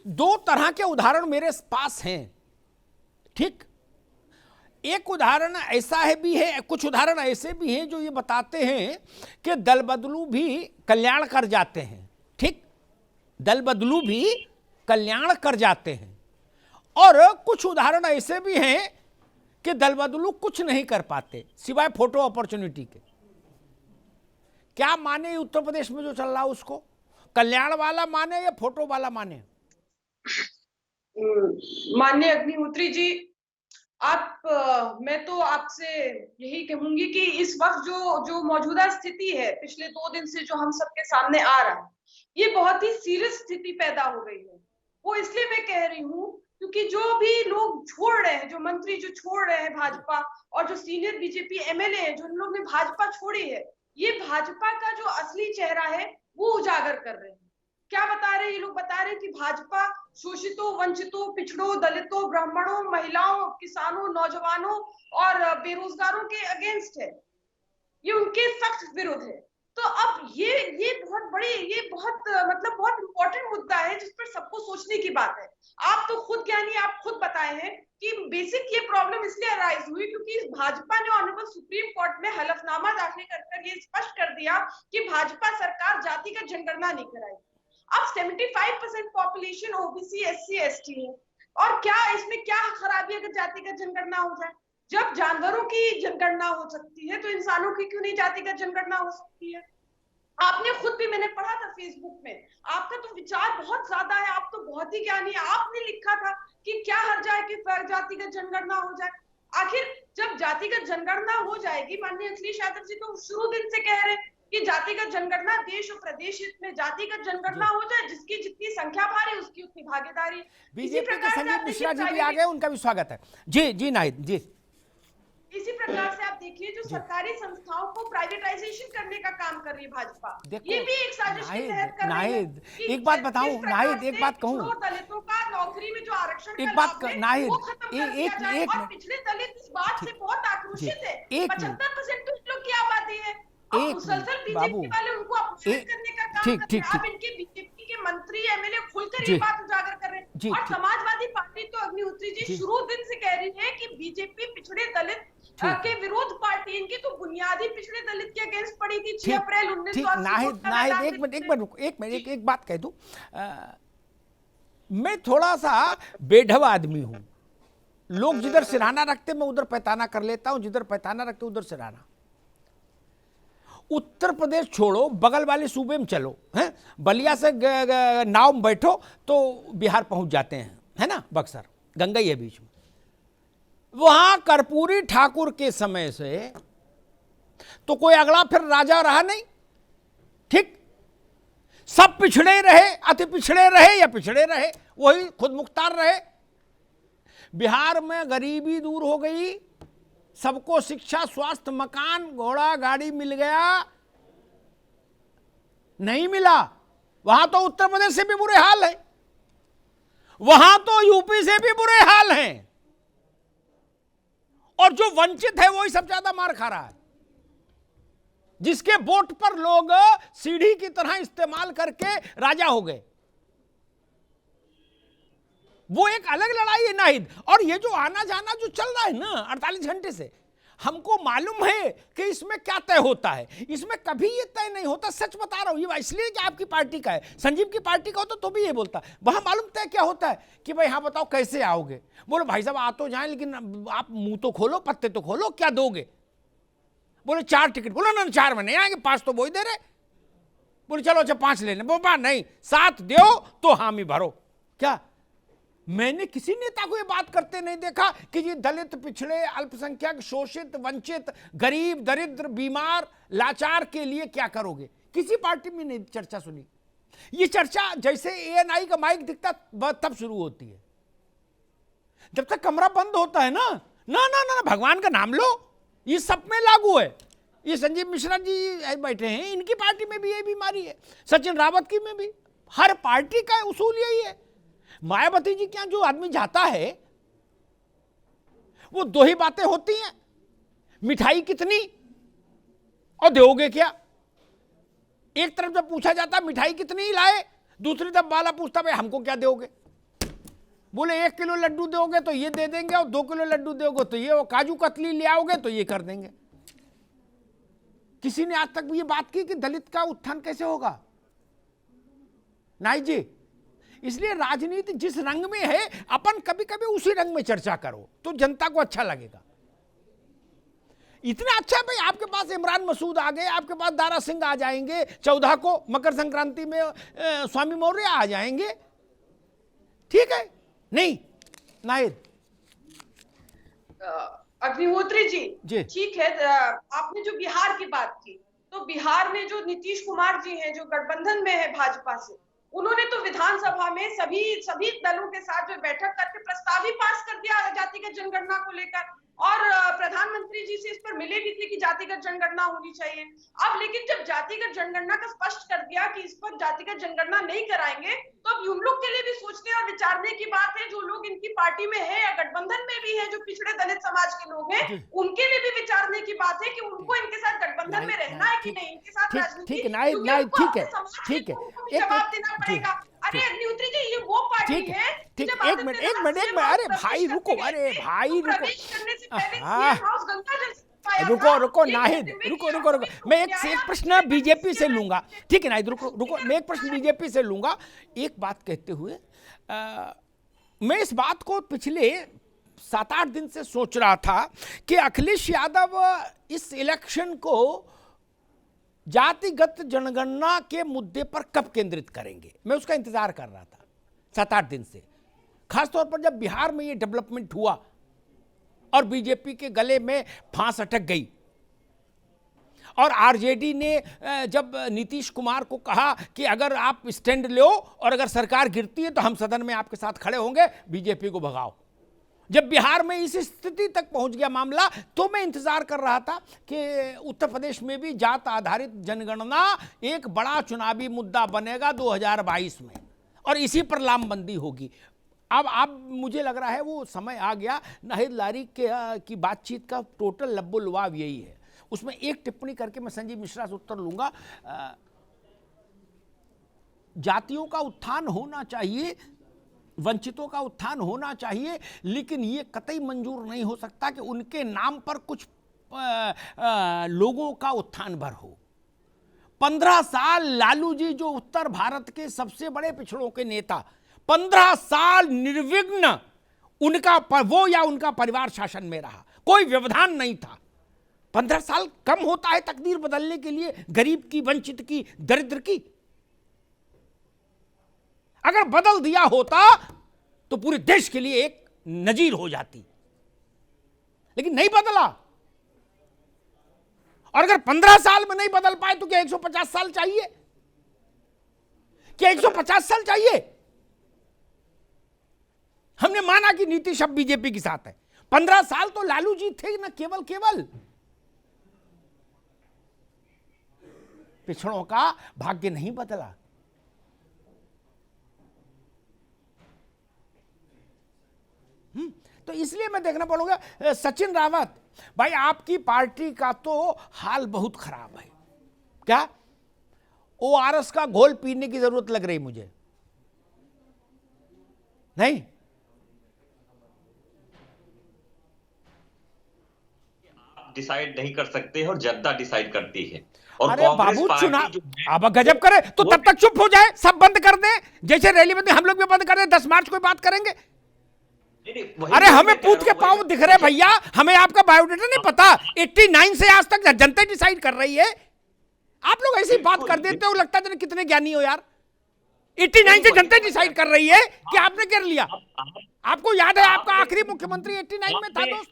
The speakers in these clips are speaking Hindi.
दो तरह के उदाहरण मेरे पास हैं, ठीक। एक उदाहरण ऐसा है भी है, कुछ उदाहरण ऐसे भी हैं जो ये बताते हैं कि दल बदलू भी कल्याण कर जाते हैं, ठीक। दल बदलू भी कल्याण कर जाते हैं। और कुछ उदाहरण ऐसे भी हैं कि दल बदलू कुछ नहीं कर पाते सिवाय फोटो अपॉर्चुनिटी के। क्या माने उत्तर प्रदेश में जो चल रहा है उसको? कल्याण वाला माने या फोटो वाला माने? माननीय अग्निहोत्री जी, मैं तो आपसे यही कहूंगी कि इस वक्त जो मौजूदा स्थिति है, पिछले 2 दिन से जो हम सबके सामने आ रहा है, ये बहुत ही सीरियस स्थिति पैदा हो गई है। वो इसलिए मैं कह रही हूँ क्योंकि जो भी लोग छोड़ रहे हैं, जो मंत्री जो छोड़ रहे हैं भाजपा, और जो सीनियर बीजेपी एमएलए हैं जिन लोगों ने भाजपा छोड़ी है, ये भाजपा का जो असली चेहरा है वो उजागर कर रहे हैं। क्या बता रहे हैं ये लोग? बता रहे हैं कि भाजपा शोषितों, वंचितों, पिछड़ों, दलितों, ब्राह्मणों, महिलाओं, किसानों, नौजवानों और बेरोजगारों के अगेंस्ट है, ये उनके सख्त विरुद्ध है। तो अब ये बहुत बड़ी, ये बहुत मतलब बहुत इंपॉर्टेंट मुद्दा है जिस पर सबको सोचने की बात है। आप तो खुद ज्ञानी, आप खुद बताए हैं कि बेसिक ये प्रॉब्लम इसलिए अराइज हुई क्योंकि भाजपा ने ऑनरेबल सुप्रीम कोर्ट में हलफनामा दाखिल कर ये स्पष्ट कर दिया कि भाजपा सरकार जातिगत जनगणना नहीं कराएगी। अब 75% पॉपुलेशन ओबीसी, एससी, एसटी है, और क्या इसमें क्या खराबी अगर जातिगत जनगणना हो जाए? जब जानवरों की जनगणना हो सकती है तो इंसानों की क्यों नहीं जातिगत जनगणना हो सकती है? आपने खुद भी, मैंने पढ़ा था फेसबुक में, आपका तो विचार बहुत ज्यादा है, आप तो बहुत ही ज्ञानी है। आपने लिखा था कि क्या हर्ज है कि जातिगत जनगणना हो जाए। आखिर जब जातिगत जनगणना हो जाएगी, माननीय अखिलेश यादव जी तो शुरू दिन से कह रहे हैं कि जातिगत जनगणना देश और प्रदेश हित में जातिगत जनगणना हो जाए, जिसकी जितनी संख्या भारी उसकी उतनी भागीदारी। बीजेपी के संजीव मिश्रा जी भी आ गए, उनका भी स्वागत है। जी जी नाहिद जी। इसी प्रकार से आप देखिए जो सरकारी संस्थाओं को प्राइवेटाइजेशन करने का काम कर रही है भाजपा, ये भी एक साजिश के तहत कर रही है। एक बात बताऊं नाहिद, एक बात कहूं, दलितों का नौकरी में जो आरक्षण एक बात नाहिद, वो खत्म कर दिया जाए। और पिछले दलित इस बात से बहुत आक्रोशित है। 75% तो लोग की आबादी है, और मुसलसल बीजेपी वाले उनको अपमानित करने का काम कर रहे हैं। आप इनके बीजेपी के मंत्री एमएलए खुलकर ये बात उजागर कर रहे हैं। और समाजवादी पार्टी तो अग्निहोत्री जी शुरू दिन से कह रही है कि बीजेपी पिछड़े दलित के विरोध पार्टी, इनकी तो बुनियादी पिछड़े दलित के अगेंस्ट पड़ी थी 6 अप्रैल 1980। नाहिद एक मिनट एक बात कह दूं, मैं थोड़ा सा बेढब आदमी हूं। लोग जिधर सिरहाना रखते मैं उधर पैताना कर लेता हूं, जिधर पैताना रखते उधर सिरहाना। उत्तर प्रदेश छोड़ो, बगल वाले सूबे में चलो, हैं, बलिया से नाव में बैठो तो बिहार पहुंच जाते हैं, है ना, बक्सर, गंगा ही है बीच में। वहां कर्पूरी ठाकुर के समय से तो कोई अगला फिर राजा रहा नहीं, ठीक। सब पिछड़े रहे, अति पिछड़े रहे या पिछड़े रहे, वही खुद मुख्तार रहे। बिहार में गरीबी दूर हो गई, सबको शिक्षा, स्वास्थ्य, मकान, घोड़ा गाड़ी मिल गया। नहीं मिला, वहां तो उत्तर प्रदेश से भी बुरे हाल है, वहां तो यूपी से भी बुरे हाल हैं, और जो वंचित है वही सबसे ज्यादा मार खा रहा है, जिसके वोट पर लोग सीढ़ी की तरह इस्तेमाल करके राजा हो गए। वो एक अलग लड़ाई है नाहिद। और ये जो आना जाना जो चल रहा है ना 48 घंटे से, हमको मालूम है कि इसमें क्या तय होता है, इसमें कभी ये तय नहीं होता। सच बता रहा हूं, ये इसलिए कि आपकी पार्टी का है, संजीव की पार्टी का होता तो भी ये बोलता। वहां मालूम तय क्या होता है कि भाई हाँ बताओ कैसे आओगे। बोलो भाई साहब आ तो जाए, लेकिन आप मुंह तो खोलो, पत्ते तो खोलो, क्या दोगे? बोले 4 टिकट। बोलो ना 4 में नहीं आएंगे, 5 तो वो ही दे रहे। बोले चलो अच्छा 5 ले लें। बोला नहीं, 7 दो तो हामी भरो। क्या मैंने किसी नेता को ये बात करते नहीं देखा कि ये दलित, पिछड़े, अल्पसंख्यक, शोषित, वंचित, गरीब, दरिद्र, बीमार, लाचार के लिए क्या करोगे? किसी पार्टी में नहीं चर्चा सुनी। ये चर्चा जैसे एएनआई का माइक दिखता तब शुरू होती है, जब तक कमरा बंद होता है ना ना ना ना भगवान का नाम लो। ये सब में लागू है। ये संजीव मिश्रा जी बैठे हैं, इनकी पार्टी में भी ये बीमारी है, सचिन रावत की में भी, हर पार्टी का उसूल यही है। मायावती जी क्या जो आदमी जाता है वो 2 ही बातें होती हैं, मिठाई कितनी और दोगे क्या। एक तरफ जब पूछा जाता मिठाई कितनी लाए, दूसरी तरफ वाला पूछता भाई हमको क्या दोगे। बोले 1 किलो लड्डू दोगे तो ये दे देंगे, और 2 किलो लड्डू दोगे तो ये, वो काजू कतली ले आओगे तो ये कर देंगे। किसी ने आज तक ये बात की कि दलित का उत्थान कैसे होगा? नहीं जी। इसलिए राजनीति जिस रंग में है, अपन कभी कभी उसी रंग में चर्चा करो तो जनता को अच्छा लगेगा। इतना अच्छा भाई, आपके पास इमरान मसूद आ गए, आपके पास दारा सिंह आ जाएंगे, 14 को मकर संक्रांति में स्वामी मौर्य आ जाएंगे, ठीक है। नहीं नाहिद अग्निहोत्री जी, जी। ठीक है, आपने जो बिहार की बात की, तो बिहार में जो नीतीश कुमार जी हैं, जो गठबंधन में है भाजपा से, उन्होंने तो विधानसभा में सभी दलों के साथ जो बैठक करके प्रस्ताव ही पास कर दिया जातिगत जनगणना को लेकर, और प्रधानमंत्री जी से इस पर मिले भी थे कि जातिगत जनगणना होनी चाहिए। अब लेकिन जब जातिगत जनगणना का स्पष्ट कर दिया कि इस पर जातिगत जनगणना नहीं कराएंगे, तो अब उन लोग के लिए भी सोचने और विचारने की बात है, जो लोग इनकी पार्टी में है या गठबंधन में भी है, जो पिछड़े दलित समाज के लोग हैं, उनके लिए भी विचारने की बात है कि उनको इनके साथ गठबंधन में रहना है कि नहीं, इनके साथ राजनीति, ठीक है नाहिद, ठीक है, ठीक है, जवाब देना पड़ेगा। अरे अग्निहोत्री जी, ये वो पार्टी है, ठीक, एक मिनट, अरे भाई रुको, अरे भाई रुको, रुको नाहिद, रुको, मैं एक प्रश्न बीजेपी से लूंगा, ठीक है नाहिद, रुको, मैं एक प्रश्न बीजेपी से लूंगा। एक बात कहते हुए, मैं इस बात को पिछले 7-8 दिन से सोच रहा था कि अखिलेश यादव इस इलेक्शन को जातिगत जनगणना के मुद्दे पर कब केंद्रित करेंगे। मैं उसका इंतजार कर रहा था 7-8 दिन से, खासतौर पर जब बिहार में ये डेवलपमेंट हुआ और बीजेपी के गले में फांस अटक गई, और आरजेडी ने जब नीतीश कुमार को कहा कि अगर आप स्टैंड लो और अगर सरकार गिरती है तो हम सदन में आपके साथ खड़े होंगे, बीजेपी को भगाओ। जब बिहार में इस स्थिति तक पहुंच गया मामला, तो मैं इंतजार कर रहा था कि उत्तर प्रदेश में भी जात आधारित जनगणना एक बड़ा चुनावी मुद्दा बनेगा 2022 में, और इसी पर लामबंदी होगी। अब मुझे लग रहा है वो समय आ गया। नाहिद लारी की बातचीत का टोटल लब्बो लुआब यही है। उसमें एक टिप्पणी करके मैं संजीव मिश्रा से उत्तर लूंगा। जातियों का उत्थान होना चाहिए, वंचितों का उत्थान होना चाहिए, लेकिन ये कतई मंजूर नहीं हो सकता कि उनके नाम पर कुछ लोगों का उत्थान भर हो। 15 साल लालू जी, जो उत्तर भारत के सबसे बड़े पिछड़ों के नेता, 15 साल निर्विघ्न उनका वो या उनका परिवार शासन में रहा, कोई व्यवधान नहीं था। 15 साल कम होता है तकदीर बदलने के लिए, गरीब की, वंचित की, दरिद्र की? अगर बदल दिया होता तो पूरे देश के लिए एक नजीर हो जाती, लेकिन नहीं बदला। और अगर 15 साल में नहीं बदल पाए तो क्या 150 साल चाहिए? क्या 150 साल चाहिए? हमने माना कि नीतीश अब बीजेपी के साथ है, 15 साल तो लालू जी थे ना, केवल पिछड़ों का भाग्य नहीं बदला। तो इसलिए मैं देखना पड़ूंगा। सचिन रावत भाई, आपकी पार्टी का तो हाल बहुत खराब है। क्या ओआरएस का घोल पीने की जरूरत लग रही मुझे? नहीं, आप डिसाइड नहीं कर सकते और जनता डिसाइड करती है। और अरे बाबू, चुनाव अब गजब करे तो तब तक चुप हो जाए, सब बंद कर दे, जैसे रैली में हम लोग भी बंद कर दे, 10 मार्च को बात करेंगे। अरे हमें पूछ के पाँव दिख रहे भैया, हमें आपका बायोडाटा नहीं पता। 89 से आज तक जनता डिसाइड कर रही है। आप लोग ऐसी बात कर देते हो, लगता है कितने ज्ञानी हो यार। 89 से जनता डिसाइड कर रही है कि आपने कर लिया। आपको याद है आपका आखिरी मुख्यमंत्री 89 में था दोस्त?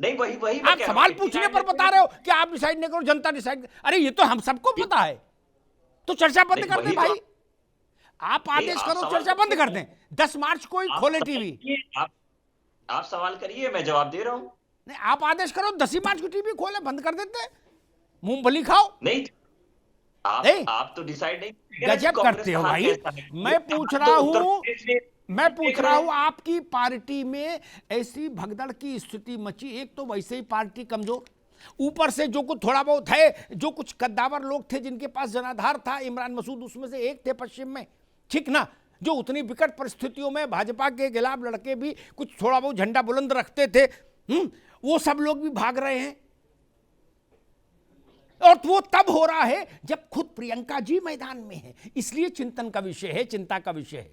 नहीं, वही आप सवाल पूछने पर बता रहे हो कि आप डिसाइड नहीं करो, जनता डिसाइड। अरे ये तो हम सबको पता है, तो चर्चा बंद कर दें भाई। आप आदेश करो, चर्चा बंद कर दें। 10 मार्च को ही खोले टीवी। आप सवाल करिए, मैं जवाब दे रहा हूं। नहीं, आप आदेश करो, 10 मार्च को टीवी खोले, बंद कर देते, मूंगफली खाओ। नहीं, आप तो डिसाइड नहीं। गजब करते हो भाई। मैं पूछ रहा हूं आपकी पार्टी में ऐसी भगदड़ की स्थिति मची। एक तो वैसे ही पार्टी कमजोर, ऊपर से जो कुछ थोड़ा बहुत है, जो कुछ कद्दावर लोग थे जिनके पास जनाधार था, इमरान मसूद उसमें से एक थे पश्चिम में, ठीक ना, जो उतनी विकट परिस्थितियों में भाजपा के खिलाफ लड़के भी कुछ थोड़ा बहुत झंडा बुलंद रखते थे, वो सब लोग भी भाग रहे हैं। और वो तब हो रहा है जब खुद प्रियंका जी मैदान में है, इसलिए चिंतन का विषय है, चिंता का विषय है।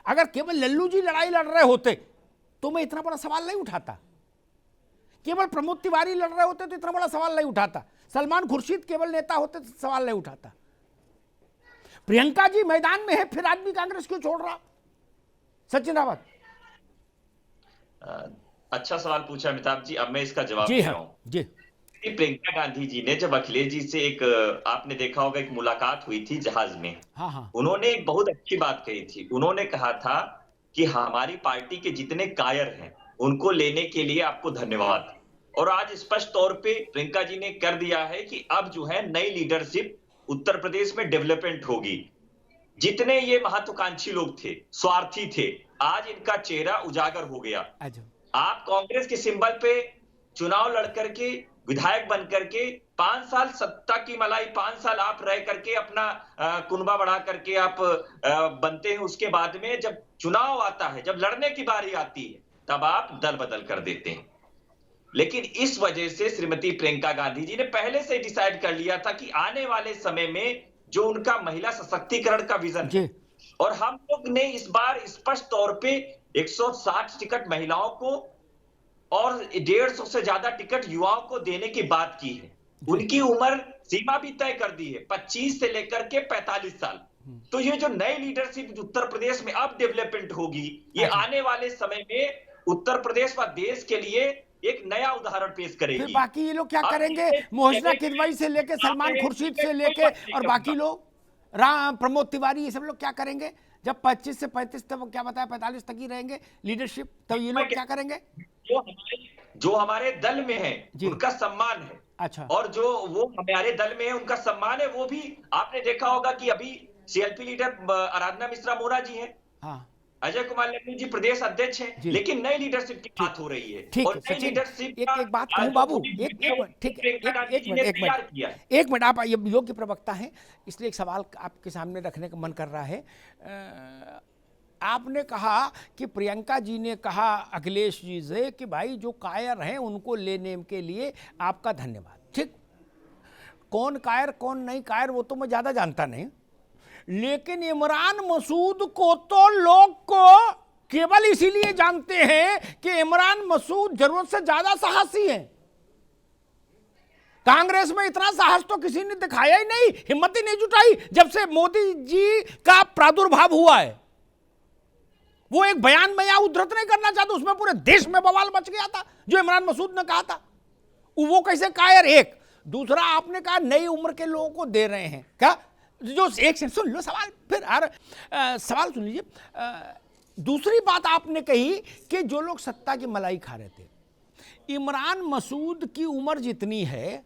अगर केवल लल्लू जी लड़ाई लड़ रहे होते तो मैं इतना बड़ा सवाल नहीं उठाता, केवल प्रमोद तिवारी लड़ रहे होते तो इतना बड़ा सवाल नहीं उठाता, सलमान खुर्शीद केवल नेता होते तो सवाल नहीं उठाता। प्रियंका जी मैदान में है, फिर आदमी कांग्रेस क्यों छोड़ रहा? सचिन रावत। अच्छा सवाल पूछा अमिताभ जी, अब मैं इसका जवाब जी दे हाँ रहा हूं। जी। प्रियंका गांधी जी ने जब अखिलेश जी से एक, आपने देखा होगा, एक मुलाकात हुई थी जहाज में, हाँ हाँ उन्होंने एक बहुत अच्छी बात कही थी। उन्होंने कहा था कि हमारी पार्टी के जितने कायर हैं उनको लेने के लिए आपको धन्यवाद। और आज स्पष्ट तौर पे प्रियंका जी ने कर दिया है कि अब जो है नई लीडरशिप उत्तर प्रदेश में डेवलपमेंट होगी। जितने ये महत्वाकांक्षी लोग थे, स्वार्थी थे, आज इनका चेहरा उजागर हो गया। आप कांग्रेस के सिंबल पे चुनाव लड़ करके, विधायक बन करके 5 साल सत्ता की मलाई, 5 साल आप रह करके अपना कुनबा बढ़ा करके आप बनते हैं। उसके बाद में जब चुनाव आता है, जब लड़ने की बारी आती है, तब आप दल बदल कर देते हैं। लेकिन इस वजह से श्रीमती प्रियंका गांधी जी ने पहले से डिसाइड कर लिया था कि आने वाले समय में जो उनका महिला सशक्तिकरण का विजन है, और हम लोग ने इस बार स्पष्ट तौर पे 160 टिकट महिलाओं को और 150 से ज्यादा टिकट युवाओं को देने की बात की है। उनकी उम्र सीमा भी तय कर दी है, 25 से लेकर के 45 साल। तो ये जो नई लीडरशिप उत्तर प्रदेश में अब डेवलपमेंट होगी, ये आने वाले समय में उत्तर प्रदेश व देश के लिए एक नया उदाहरण पेश करेगी। फिर बाकी ये लोग क्या करेंगे? मोहसिना किदवई से लेके, सलमान खुर्शीद से लेके और बाकी लोग, प्रमोद तिवारी, ये सब लोग क्या करेंगे? जब 25 से 35 तक, क्या बताया, 45 तक ही रहेंगे लीडरशिप, तो ये लोग क्या करेंगे? जो हमारे दल में है उनका सम्मान है। अच्छा। और जो वो हमारे दल में है उनका सम्मान है, वो भी आपने देखा होगा कि अभी सीएलपी लीडर आराधना मिश्रा मोना जी हैं, हाँ, अजय कुमार लल्लू जी प्रदेश अध्यक्ष हैं, लेकिन नई लीडरशिप की बात हो रही है। ठीक और है नई सचिन, लीडरशिप एक बात कहूं बाबू, एक मिनट, ठीक है, एक मिनट, आप ये योग्य प्रवक्ता हैं, इसलिए एक सवाल आपके सामने रखने का मन कर रहा है। आपने कहा कि प्रियंका जी ने कहा अखिलेश जी से कि भाई जो कायर हैं उनको लेने के लिए आपका धन्यवाद। ठीक, कौन कायर कौन नहीं कायर वो तो मैं ज़्यादा जानता नहीं, लेकिन इमरान मसूद को तो लोग को केवल इसीलिए जानते हैं कि इमरान मसूद जरूरत से ज्यादा साहसी हैं। कांग्रेस में इतना साहस तो किसी ने दिखाया ही नहीं, हिम्मत ही नहीं जुटाई जब से मोदी जी का प्रादुर्भाव हुआ है। वो एक बयान में या उद्धृत नहीं करना चाहता, उसमें पूरे देश में बवाल मच गया था जो इमरान मसूद ने कहा था। वो कैसे कायर? एक दूसरा, आपने कहा नई उम्र के लोगों को दे रहे हैं, क्या? जो एक से सुन लो सवाल, फिर सवाल सुन लीजिए। दूसरी बात आपने कही कि जो लोग सत्ता की मलाई खा रहे थे, इमरान मसूद की उम्र जितनी है,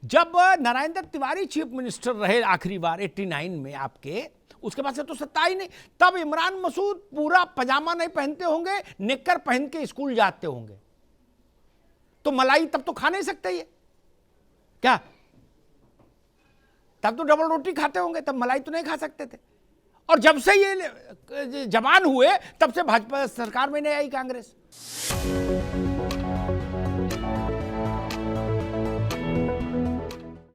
जब नरेंद्र तिवारी चीफ मिनिस्टर रहे आखिरी बार 89 में आपके, उसके बाद से तो सत्ता ही नहीं, तब इमरान मसूद पूरा पजामा नहीं पहनते होंगे, निक्कर पहन के स्कूल जाते होंगे, तो मलाई तब तो खा नहीं सकते ये, क्या? तब तो डबल रोटी खाते होंगे, तब मलाई तो नहीं खा सकते थे। और जब से ये जवान हुए तब से भाजपा सरकार में नहीं आई कांग्रेस।